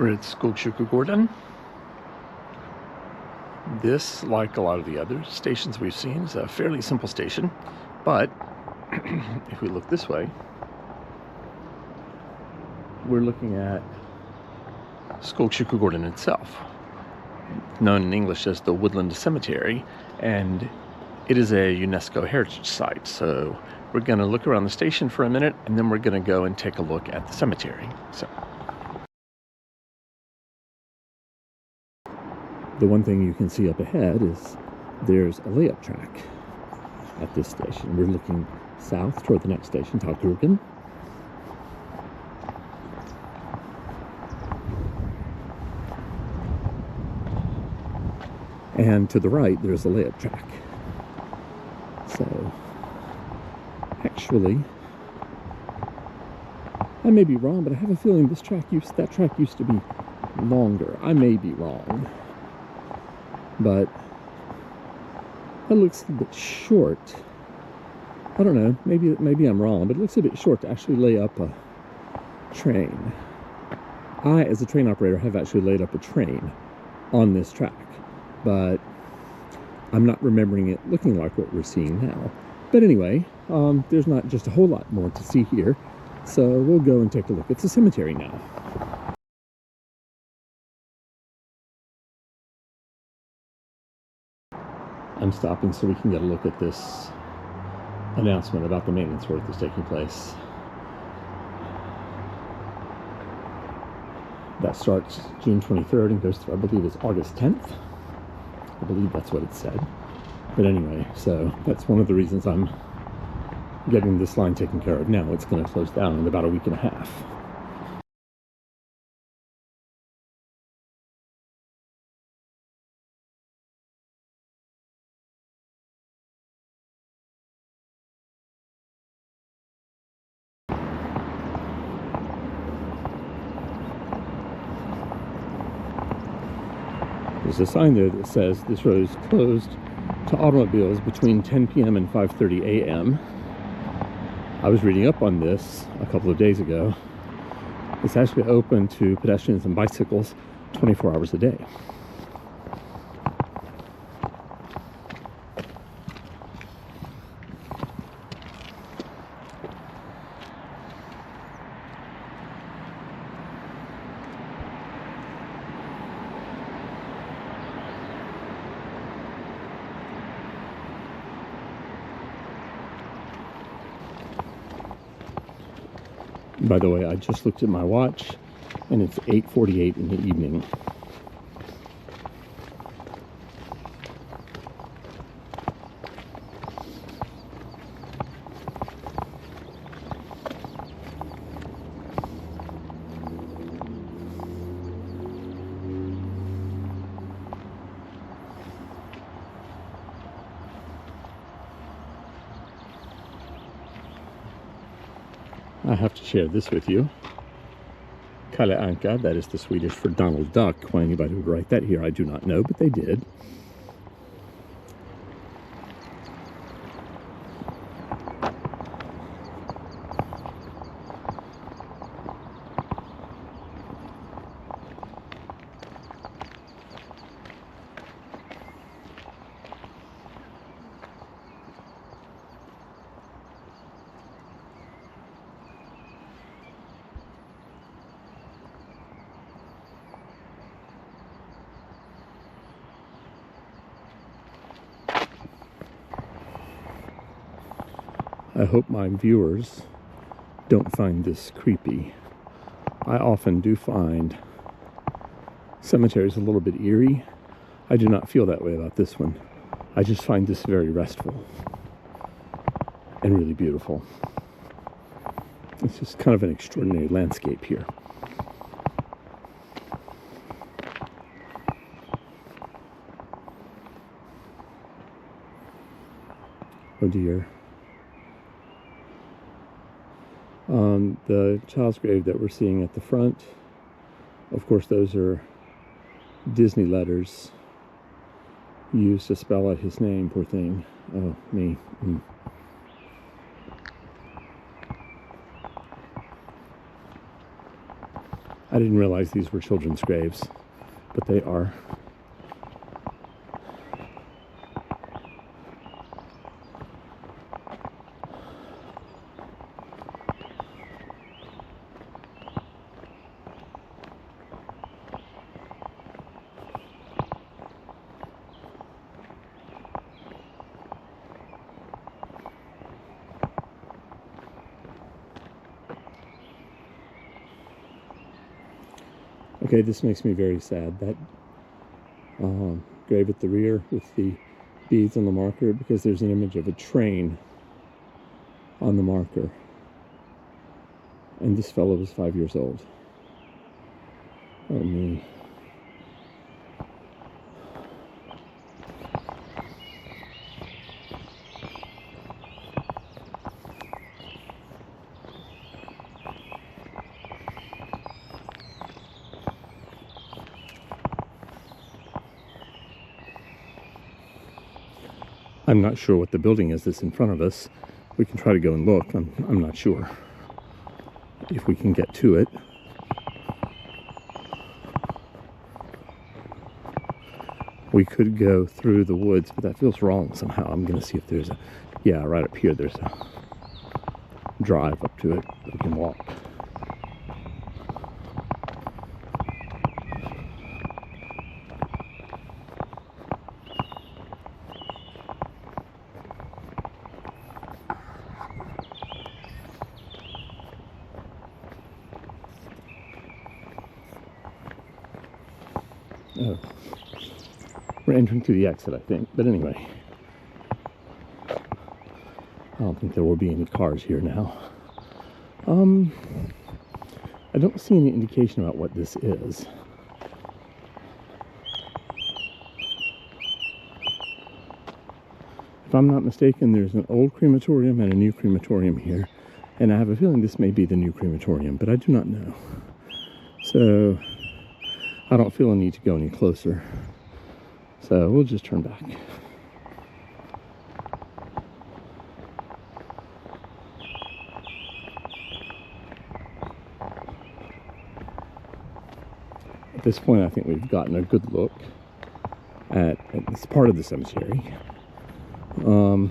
We're at Skogskyrkogården. This, like a lot of the other stations we've seen, is a fairly simple station, but if we look this way, we're looking at Skogskyrkogården itself, known in English as the Woodland Cemetery, and it is a UNESCO heritage site. So we're going to look around the station for a minute, and then we're going to go and take a look at the cemetery. So the one thing you can see up ahead is there's a layup track at this station. We're looking south toward the next station, Skogskyrkogården. And to the right, there's a layup track. So, actually, I may be wrong, but I have a feeling that track used to be longer. I may be wrong, but that looks a bit short. I don't know. Maybe I'm wrong, but it looks a bit short to actually lay up a train. I, as a train operator, have actually laid up a train on this track, but I'm not remembering it looking like what we're seeing now. But anyway, there's not just a whole lot more to see here, so we'll go and take a look at the cemetery now. I'm stopping so we can get a look at this announcement about the maintenance work that's taking place. That starts June 23rd and goes through, I believe it's August 10th. I believe that's what it said. But anyway, so that's one of the reasons I'm getting this line taken care of now. It's going to close down in about a week and a half. There's a sign there that says this road is closed to automobiles between 10 p.m. and 5:30 a.m. I was reading up on this a couple of days ago. It's actually open to pedestrians and bicycles 24 hours a day. By the way, I just looked at my watch, and it's 8:48 in the evening. I have to share this with you. Kalle Anka, that is the Swedish for Donald Duck. Why anybody would write that here, I do not know, but they did. I hope my viewers don't find this creepy. I often do find cemeteries a little bit eerie. I do not feel that way about this one. I just find this very restful and really beautiful. It's just kind of an extraordinary landscape here. Oh dear. The child's grave that we're seeing at the front, of course, those are Disney letters used to spell out his name, poor thing. Oh, me. I didn't realize these were children's graves, but they are. Okay, this makes me very sad, that grave at the rear with the beads on the marker, because there's an image of a train on the marker. And this fellow was 5 years old. Oh, me. I'm not sure what the building is that's in front of us. We can try to go and look. I'm not sure if we can get to it. We could go through the woods, but that feels wrong somehow. I'm going to see if there's a... Yeah, right up here there's a drive up to it that we can walk. Oh, we're entering through the exit, I think. But anyway, I don't think there will be any cars here now. I don't see any indication about what this is. If I'm not mistaken, there's an old crematorium and a new crematorium here. And I have a feeling this may be the new crematorium, but I do not know. So I don't feel a need to go any closer. So we'll just turn back. At this point, I think we've gotten a good look at this part of the cemetery. Now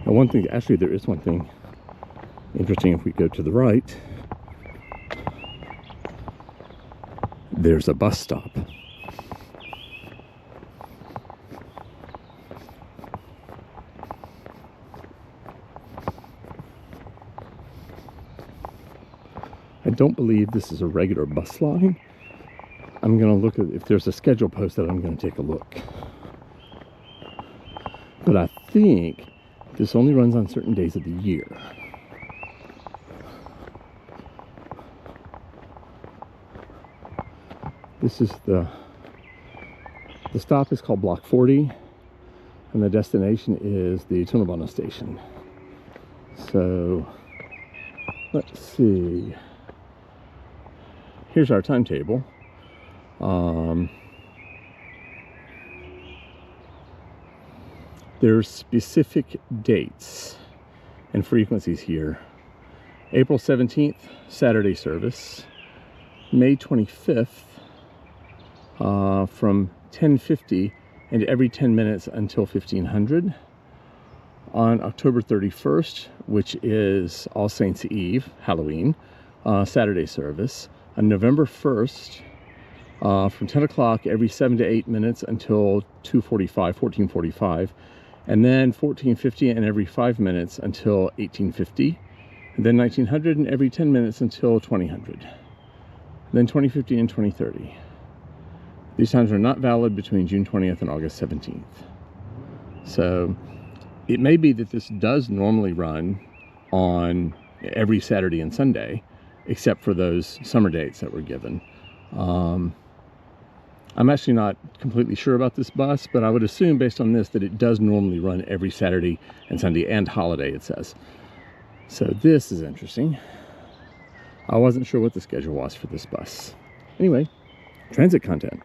one thing, actually there is one thing interesting. If we go to the right, there's a bus stop. I don't believe this is a regular bus line. I'm going to look at if there's a schedule posted. I'm going to take a look. But I think this only runs on certain days of the year. This is the stop is called Block 40, and the destination is the Tunnelbana station. So let's see. Here's our timetable. There's specific dates and frequencies here. April 17th, Saturday service. May 25th, from 10:50 and every 10 minutes until 1500. On October 31st, which is All Saints Eve, Halloween, Saturday service. On November 1st, from 10 o'clock every 7 to 8 minutes until 14:45, and then 14:50 and every 5 minutes until 1850, and then 1900 and every 10 minutes until 2000, then 2050 and 2030. These times are not valid between June 20th and August 17th. So it may be that this does normally run on every Saturday and Sunday, except for those summer dates that were given. I'm actually not completely sure about this bus, but I would assume based on this that it does normally run every Saturday and Sunday and holiday, it says. So this is interesting. I wasn't sure what the schedule was for this bus. Anyway, transit content.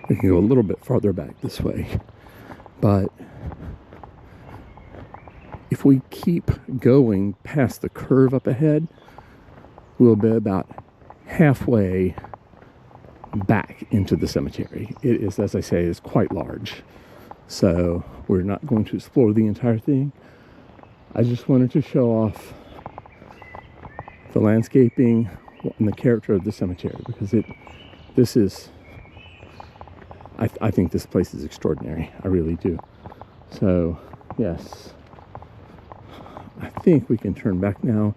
We can go a little bit farther back this way. But if we keep going past the curve up ahead, we'll be about halfway back into the cemetery. It is, as I say, is quite large. So we're not going to explore the entire thing. I just wanted to show off the landscaping and the character of the cemetery, because I think this place is extraordinary. I really do. So, yes. I think we can turn back now,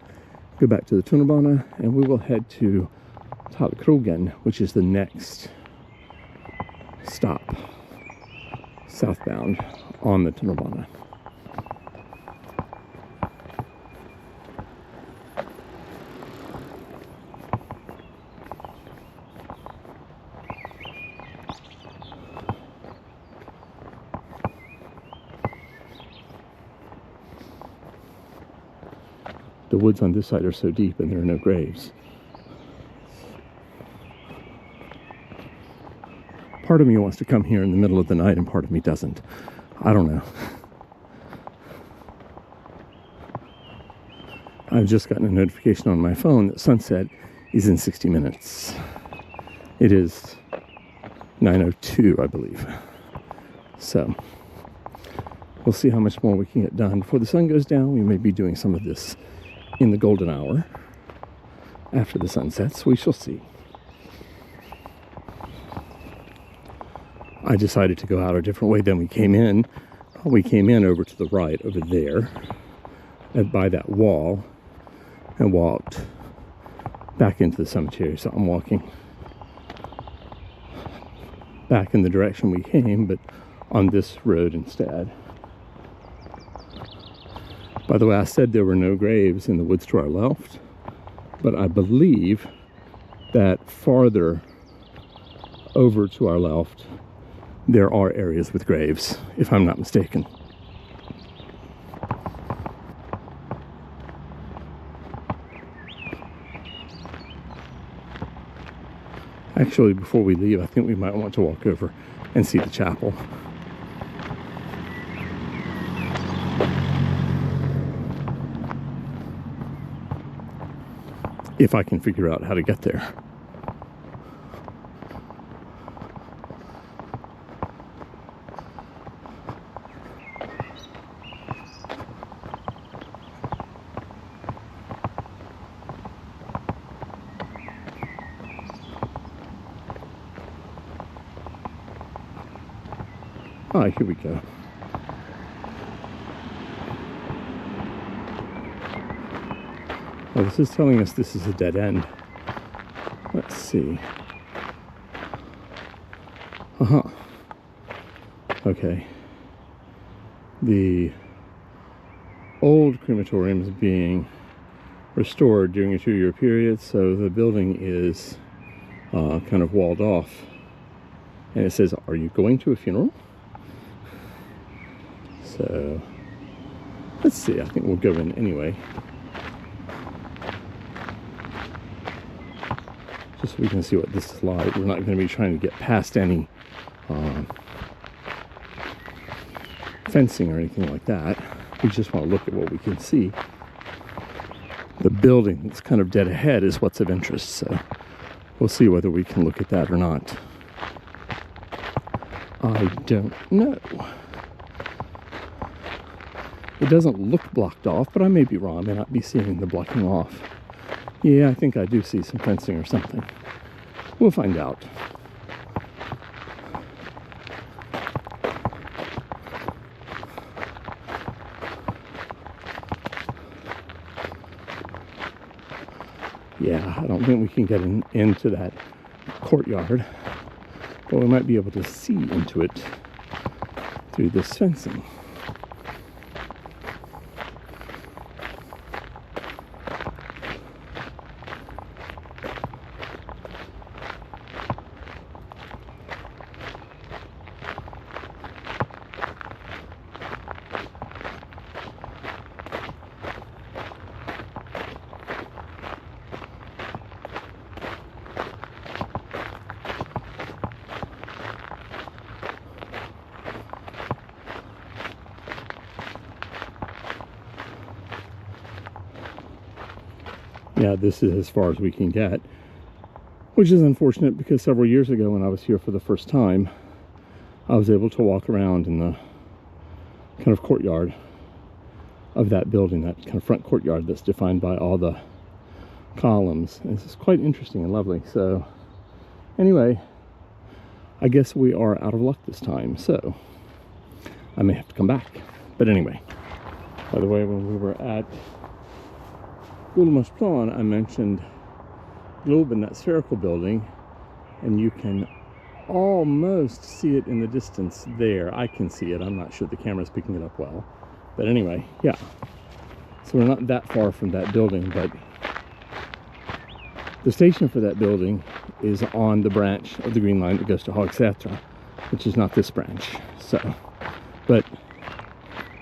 go back to the tunnelbana, and we will head to Skogskyrkogården, which is the next stop southbound on the tunnelbana. The woods on this side are so deep and there are no graves. Part of me wants to come here in the middle of the night and part of me doesn't. I don't know. I've just gotten a notification on my phone that sunset is in 60 minutes. It is 9:02, I believe. So we'll see how much more we can get done before the sun goes down. We may be doing some of this in the golden hour after the sun sets. We shall see. I decided to go out a different way than we came in. We came in over to the right, over there, and by that wall, and walked back into the cemetery. So I'm walking back in the direction we came, but on this road instead. By the way, I said there were no graves in the woods to our left, but I believe that farther over to our left, there are areas with graves, if I'm not mistaken. Actually, before we leave, I think we might want to walk over and see the chapel. If I can figure out how to get there. Ah, here we go. Well, this is telling us this is a dead end. Let's see. Okay. The old crematorium is being restored during a 2-year period, so the building is kind of walled off. And it says, "Are you going to a funeral?" So, let's see. I think we'll go in anyway. Just so we can see what this is like. We're not going to be trying to get past any fencing or anything like that. We just want to look at what we can see. The building that's kind of dead ahead is what's of interest, so we'll see whether we can look at that or not. I don't know. It doesn't look blocked off, but I may be wrong. I may not be seeing the blocking off. Yeah, I think I do see some fencing or something. We'll find out. Yeah, I don't think we can get into that courtyard, but we might be able to see into it through this fencing. Yeah, this is as far as we can get, which is unfortunate because several years ago when I was here for the first time, I was able to walk around in the kind of courtyard of that building, that kind of front courtyard that's defined by all the columns. And this is quite interesting and lovely. So anyway, I guess we are out of luck this time, so I may have to come back. But anyway, by the way, when we were at Gullmarsplan, I mentioned Globen, that spherical building, and you can almost see it in the distance there. I can see it. I'm not sure the camera's picking it up well. But anyway, yeah. So we're not that far from that building, but the station for that building is on the branch of the Green Line that goes to Skogskyrkogården, which is not this branch. So, but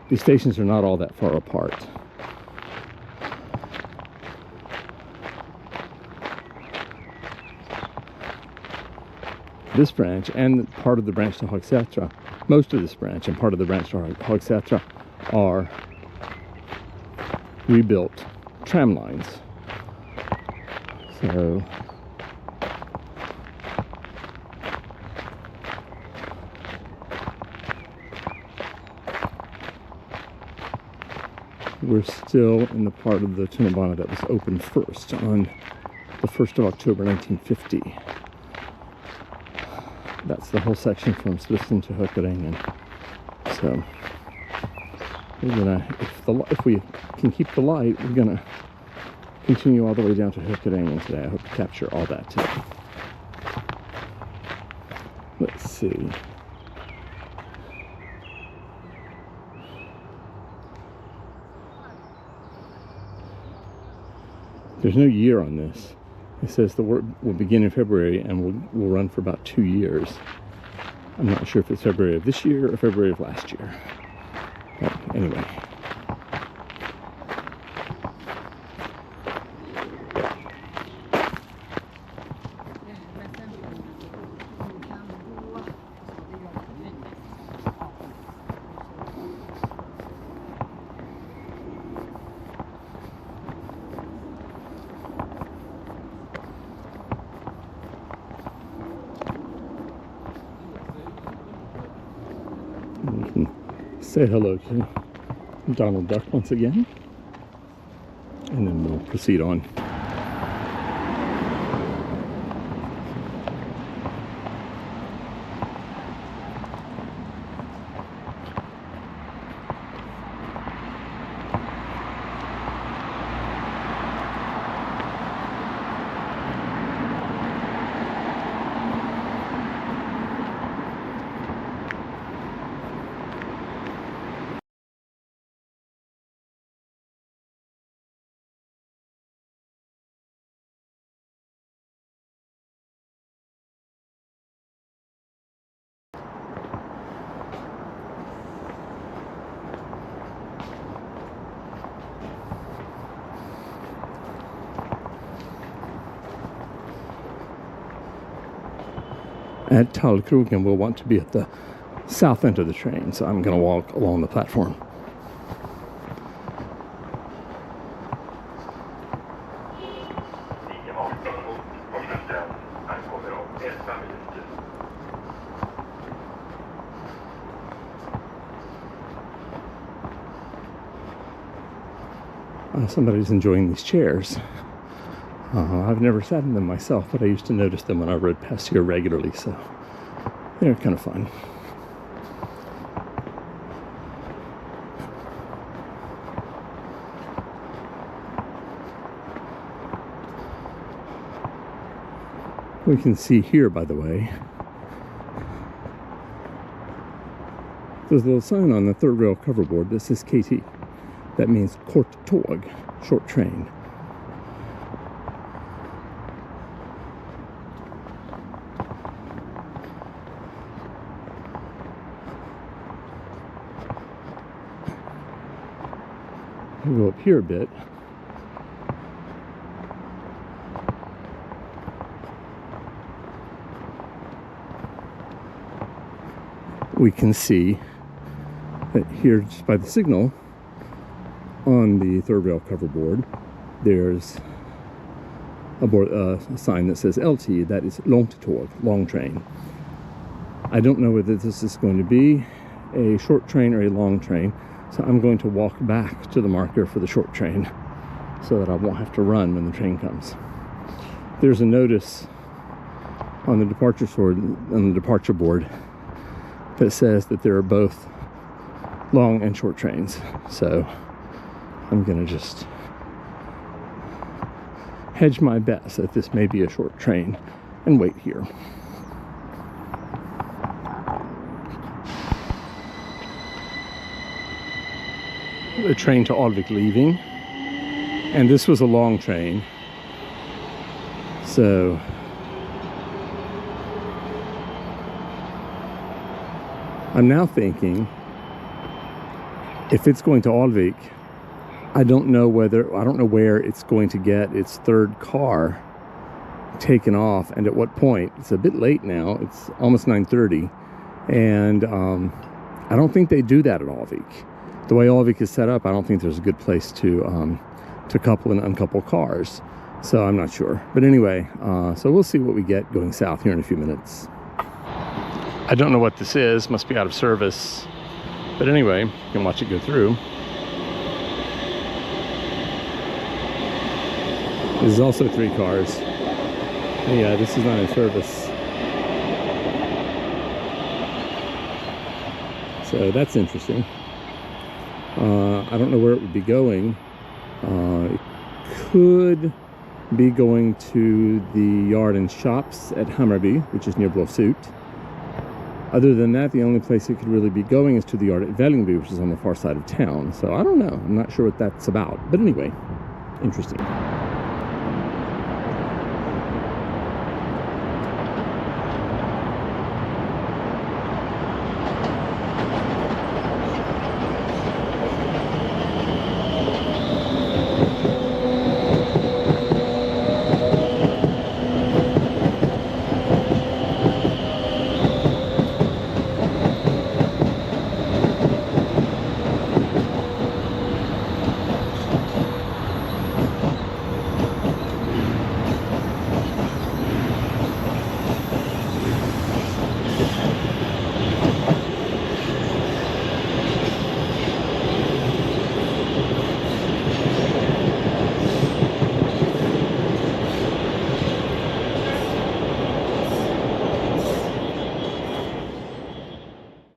these stations are not all that far apart. This branch and part of the branch to Skogskyrkogården, most of this branch and part of the branch to Skogskyrkogården are rebuilt tram lines. So we're still in the part of the tunnelbana that was opened first on the 1st of October 1950. That's the whole section from Slussen to Hökarängen. So we're gonna, if we can keep the light, we're gonna continue all the way down to Hökarängen today. I hope to capture all that today. Let's see. There's no year on this. It says the work will begin in February and will run for about 2 years. I'm not sure if it's February of this year or February of last year. But anyway. We can say hello to Donald Duck once again, and then we'll proceed on. At Tallkrogen, we'll want to be at the south end of the train, so I'm going to walk along the platform. Somebody's enjoying these chairs. I've never sat in them myself, but I used to notice them when I rode past here regularly, so they're kind of fun. We can see here, by the way, there's a little sign on the third rail coverboard that says KT. That means kort tåg, short train. We'll go up here a bit. We can see that here, just by the signal on the third rail coverboard, there's a sign that says LT, that is långtåg, long train. I don't know whether this is going to be a short train or a long train, so I'm going to walk back to the marker for the short train so that I won't have to run when the train comes. There's a notice on the departure board that says that there are both long and short trains, so I'm gonna just hedge my bets that this may be a short train and wait here. The train to Alvik leaving, and this was a long train, so I'm now thinking if it's going to Alvik, I don't know where it's going to get its third car taken off and at what point. It's a bit late now, it's almost 9:30, and I don't think they do that at Alvik. The way Alvik is set up, I don't think there's a good place to couple and uncouple cars, so I'm not sure. But anyway, so we'll see what we get going south here in a few minutes. I don't know what this is, must be out of service, but anyway, you can watch it go through. This is also 3 cars. Yeah, this is not in service. So that's interesting. I don't know where it would be going. It could be going to the yard and shops at Hammarby, which is near Blåsut. Other than that, the only place it could really be going is to the yard at Vällingby, which is on the far side of town. So I don't know. I'm not sure what that's about. But anyway, interesting.